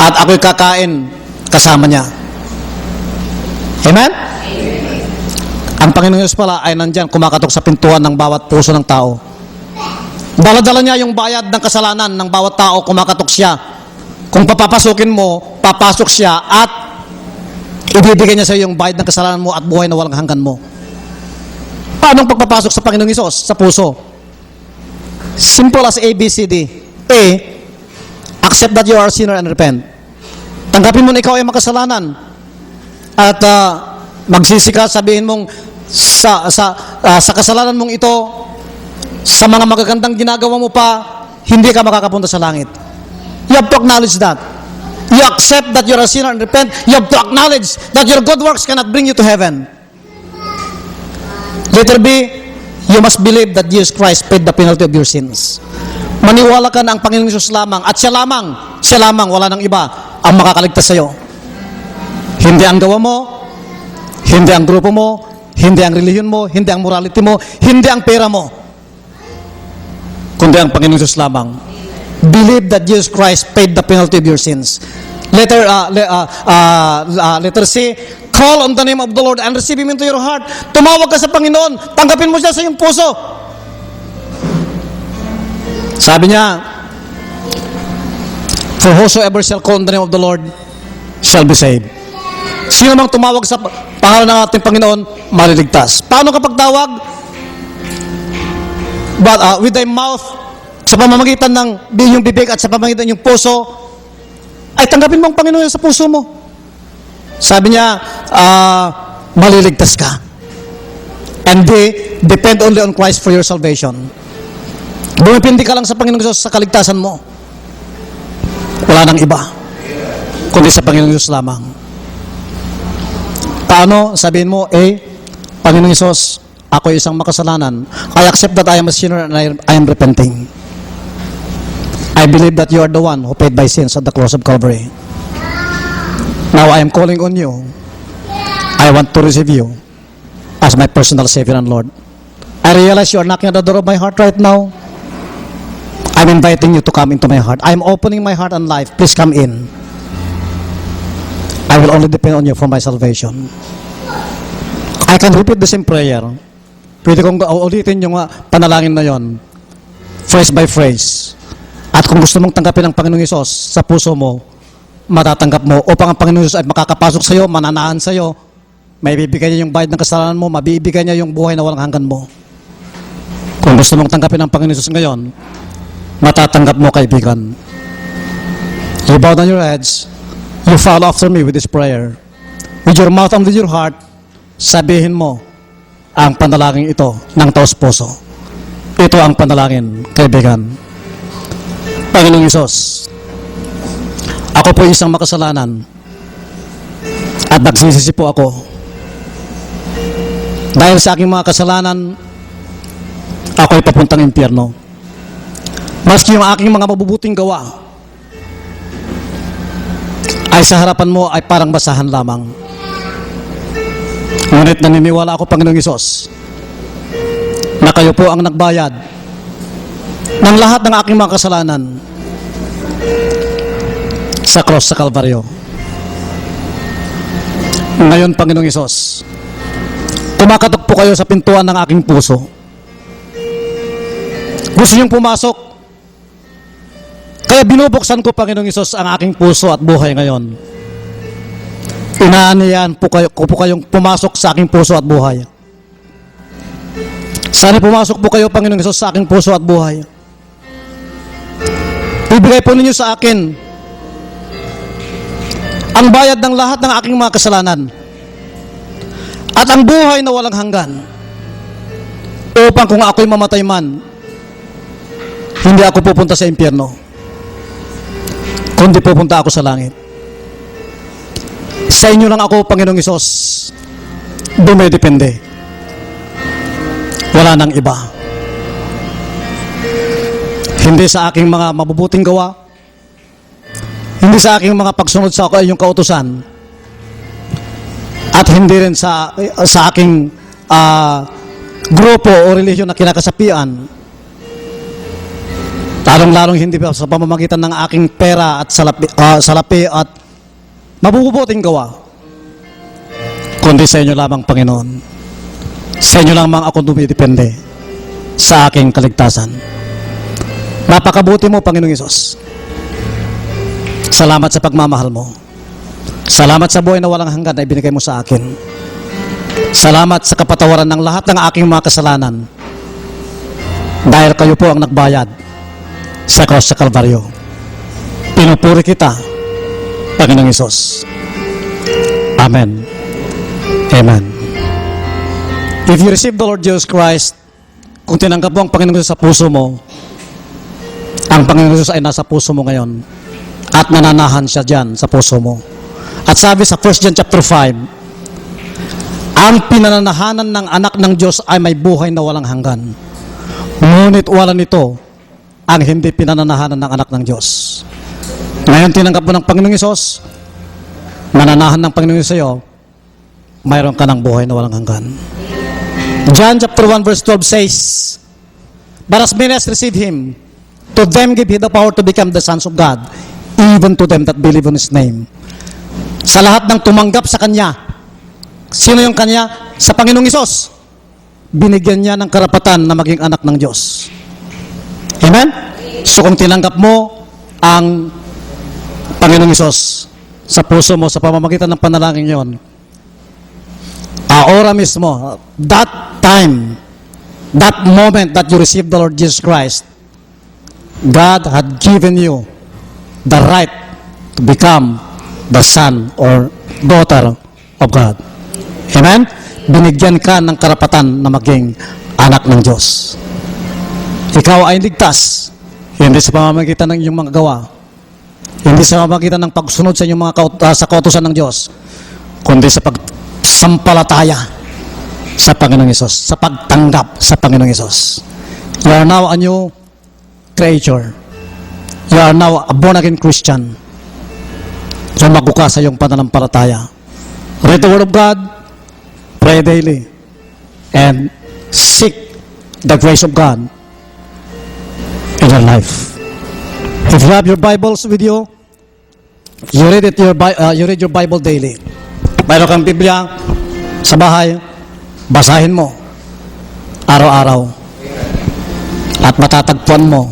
At ako'y kakain kasama niya. Amen? Ang Panginoong Diyos pala ay nandyan kumakatok sa pintuan ng bawat puso ng tao. Dala-dala niya yung bayad ng kasalanan ng bawat tao, kumakatok siya. Kung papapasukin mo, papasok siya at ibibigay niya sa iyo yung bayad ng kasalanan mo at buhay na walang hanggan mo. Paano ang pagpapasok sa Panginoong Hesus sa puso? Simple as ABCD. A, accept that you are a sinner and repent. Tanggapin mo na ikaw ay makasalanan. At magsisi ka, sabihin mong sa kasalanan mong ito, sa mga magagandang ginagawa mo pa, hindi ka makakapunta sa langit. You have to acknowledge that. You accept that you're a sinner and repent. You have to acknowledge that your good works cannot bring you to heaven. Letter B, you must believe that Jesus Christ paid the penalty of your sins. Maniwala ka na ang Panginoong Hesus lamang at siya lamang, wala nang iba, ang makakaligtas sa iyo. Hindi ang gawa mo, hindi ang grupo mo, hindi ang relihiyon mo, hindi ang morality mo, hindi ang pera mo, kundi ang Panginoong Hesus lamang. Believe that Jesus Christ paid the penalty of your sins. Letter C, call on the name of the Lord and receive Him into your heart. Tumawag ka sa Panginoon, tanggapin mo siya sa iyong puso. Sabi niya, for whosoever shall call on the name of the Lord shall be saved. Sino mang tumawag sa pangalan ng ating Panginoon, maliligtas. Paano kapag tawag? But with thy mouth, sa pamamagitan ng iyong bibig at sa pamamagitan ng iyong puso, ay tanggapin mo ang Panginoon sa puso mo. Sabi niya, maliligtas ka. And depend only on Christ for your salvation. Bumipindi ka lang sa Panginoong Diyos sa kaligtasan mo. Wala nang iba, kundi sa Panginoong Diyos lamang. Paano? Sabihin mo, Panginoong Diyos, ako ay isang makasalanan. I accept that I am a sinner and I am repenting. I believe that you are the one who paid my sins at the cross of Calvary. Now I am calling on you. I want to receive you as my personal Savior and Lord. I realize you are knocking at the door of my heart right now. I'm inviting you to come into my heart. I'm opening my heart and life. Please come in. I will only depend on you for my salvation. I can repeat the same prayer. Pwede kong ulitin yung panalangin na yon, phrase by phrase. At kung gusto mong tanggapin ang Panginoong Hesus sa puso mo, matatanggap mo upang ang Panginoong Hesus ay makakapasok sa iyo, mananahan sa iyo, may bibigay niya yung bayad ng kasalanan mo, mabibigay niya yung buhay na walang hanggan mo. Kung gusto mong tanggapin ang Panginoon Jesus ngayon, matatanggap mo, kaibigan. You bow down your heads, you follow after me with this prayer. With your mouth and with your heart, sabihin mo ang panalangin ito ng taos-puso. Ito ang panalangin, kaibigan. Panginoong Hesus, ako po isang makasalanan at nagsisisi po ako. Dahil sa aking mga kasalanan, ako'y papuntang impyerno. Maski yung aking mga mabubuting gawa ay sa harapan mo ay parang basahan lamang. Ngunit naniniwala ako, Panginoong Hesus, na kayo po ang nagbayad ng lahat ng aking mga kasalanan sa cross sa Kalbaryo. Ngayon, Panginoong Hesus, kumakatok po kayo sa pintuan ng aking puso. Gusto niyong pumasok, kaya binubuksan ko, Panginoong Hesus, ang aking puso at buhay ngayon. Inaaniyan po kayo, ko po kayong pumasok sa aking puso at buhay. Sana pumasok po kayo, Panginoong Hesus, sa aking puso at buhay. Ibigay po ninyo sa akin ang bayad ng lahat ng aking mga kasalanan at ang buhay na walang hanggan, upang kung ako'y mamatay man, hindi ako pupunta sa impyerno, kundi pupunta ako sa langit. Sa inyo lang ako, Panginoong Hesus, dumedepende. Wala nang iba. Hindi sa aking mga mabubuting gawa, hindi sa aking mga pagsunod sa iyong kautusan, at hindi rin sa aking grupo o relihiyon na kinakasapian, lalong-lalong hindi pa sa pamamagitan ng aking pera at salapi at mabubuting gawa, kundi sa inyo lamang, Panginoon. Sa inyo lamang ako dumidepende sa aking kaligtasan. Napakabuti mo, Panginoong Hesus. Salamat sa pagmamahal mo. Salamat sa buhay na walang hanggan na ibinigay mo sa akin. Salamat sa kapatawaran ng lahat ng aking mga kasalanan, dahil kayo po ang nagbayad sa cross sa Kalbaryo. Pinupuri kita, Panginoong Hesus. Amen. Amen. If you receive the Lord Jesus Christ, kung tinanggap mo ang Panginoong Hesus sa puso mo, ang Panginoong Hesus ay nasa puso mo ngayon at nananahan siya dyan sa puso mo. At sabi sa 1 John chapter 5, ang pinananahanan ng anak ng Diyos ay may buhay na walang hanggan. Ngunit wala nito ang hindi pinananahanan ng anak ng Diyos. Ngayon tinanggap mo ng Panginoong Hesus, nananahan ng Panginoong Hesus sa'yo, mayroon ka ng buhay na walang hanggan. John chapter 1 verse 12 says, but as many as receive Him, to them give He the power to become the sons of God, even to them that believe on His name. Sa lahat ng tumanggap sa Kanya, sino yung Kanya? Sa Panginoong Hesus, binigyan niya ng karapatan na maging anak ng Diyos. Amen? So kung tinanggap mo ang Panginoong Hesus sa puso mo, sa pamamagitan ng panalangin yon, ora mismo, that time, that moment that you receive the Lord Jesus Christ, God had given you the right to become the son or daughter of God. Amen? Binigyan ka ng karapatan na maging anak ng Diyos. Ikaw ay ligtas, hindi sa pamamagitan ng iyong mga gawa, hindi sa pamamagitan ng pagsunod sa inyong mga sa kautusan ng Diyos, kundi sa pagsampalataya sa Panginoong Hesus, sa pagtanggap sa Panginoong Hesus. You are now a new creature. You are now a born-again Christian. Sumago ka sa iyong pananampalataya. Read the Word of God, pray daily, and seek the grace of God in your life. If you have your Bibles with you, you read your Bible daily. Mayroon kang Biblia sa bahay, basahin mo araw-araw at matatagpuan mo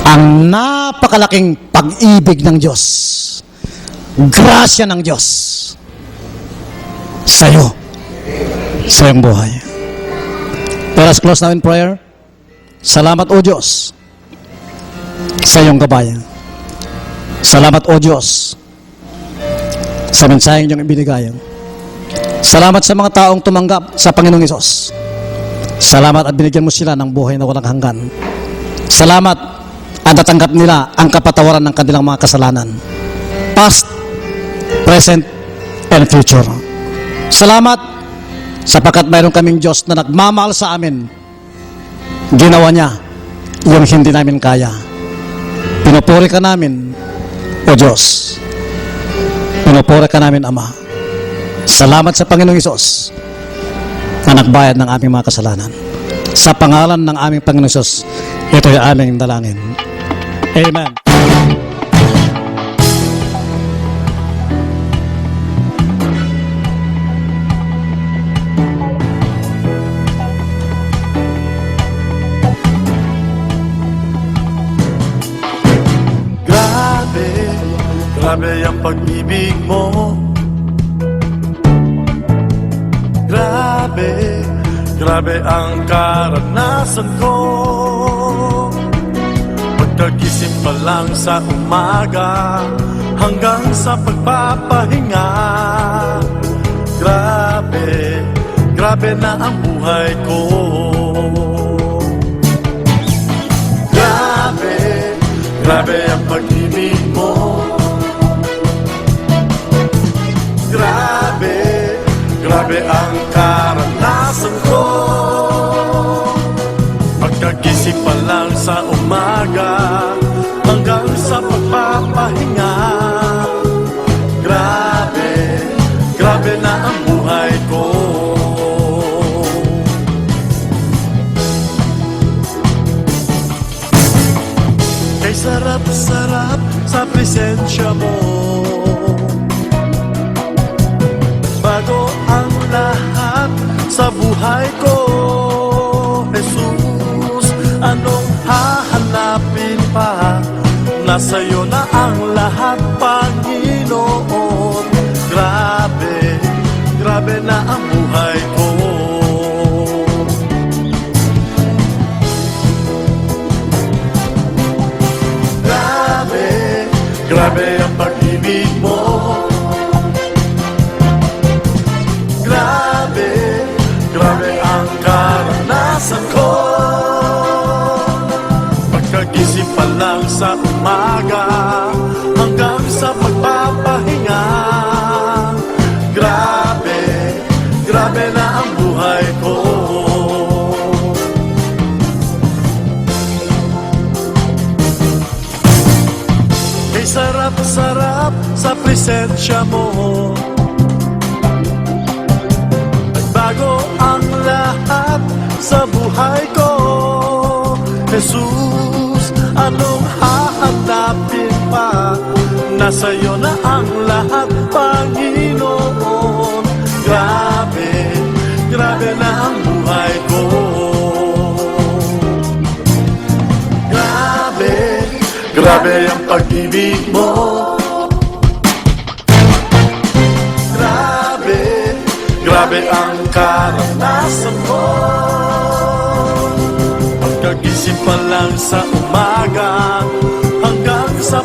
ang napakalaking pag-ibig ng Diyos, grasya ng Diyos sa iyo, sa iyong buhay. Let us close now in prayer. Salamat o Diyos sa iyong gabayan. Salamat o Diyos sa mensaheng iyong ibinigay. Salamat sa mga taong tumanggap sa Panginoong Hesus. Salamat at binigyan mo sila ng buhay na walang hanggan. Salamat at natanggap nila ang kapatawaran ng kanilang mga kasalanan. Past, present, and future. Salamat sapagkat mayroon kaming Diyos na nagmamahal sa amin. Ginawa niya yung hindi namin kaya. Pinupuri ka namin, O Diyos. Pinupuri ka namin, Ama. Salamat sa Panginoong Hesus na nagbayad ng aming mga kasalanan. Sa pangalan ng aming Panginoong Hesus, ito'y aming dalangin. Amen. Grabe ang pag-ibig mo. Grabe ang karanasan ko. Pagkagising pa lang sa umaga hanggang sa pagpapahinga. Grabe na ang buhay ko. Grabe ang pag-ibig mo. Grabe ang karanasan ko. Pagkagising pa lang sa umaga hanggang sa pagpapahinga. Grabe na ang buhay ko. Kay sarap-sarap sa presensya mo. Bago ang lahat sa buhay ko, Jesus, anong hahanapin pa? Nasa'yo na ang lahat, Panginoon. Grabe na ang buhay ko. Grabe ang pag-ibig mo. Grabe ang karanasan ko. Pagkagising pa lang sa umaga hanggang sa pagpapahinga. Grabe na ang buhay ko. Kay sarap-sarap sa presensya mo. Bago ang lahat sa buhay ko, Jesus, anong hahanapin pa? Nasa'yo na ang lahat, Panginoon. Grabe na ang buhay ko. Grabe ang pag-ibig mo. Grabe ang karanasan mo. Pagkagising pa lang sa umaga hanggang sa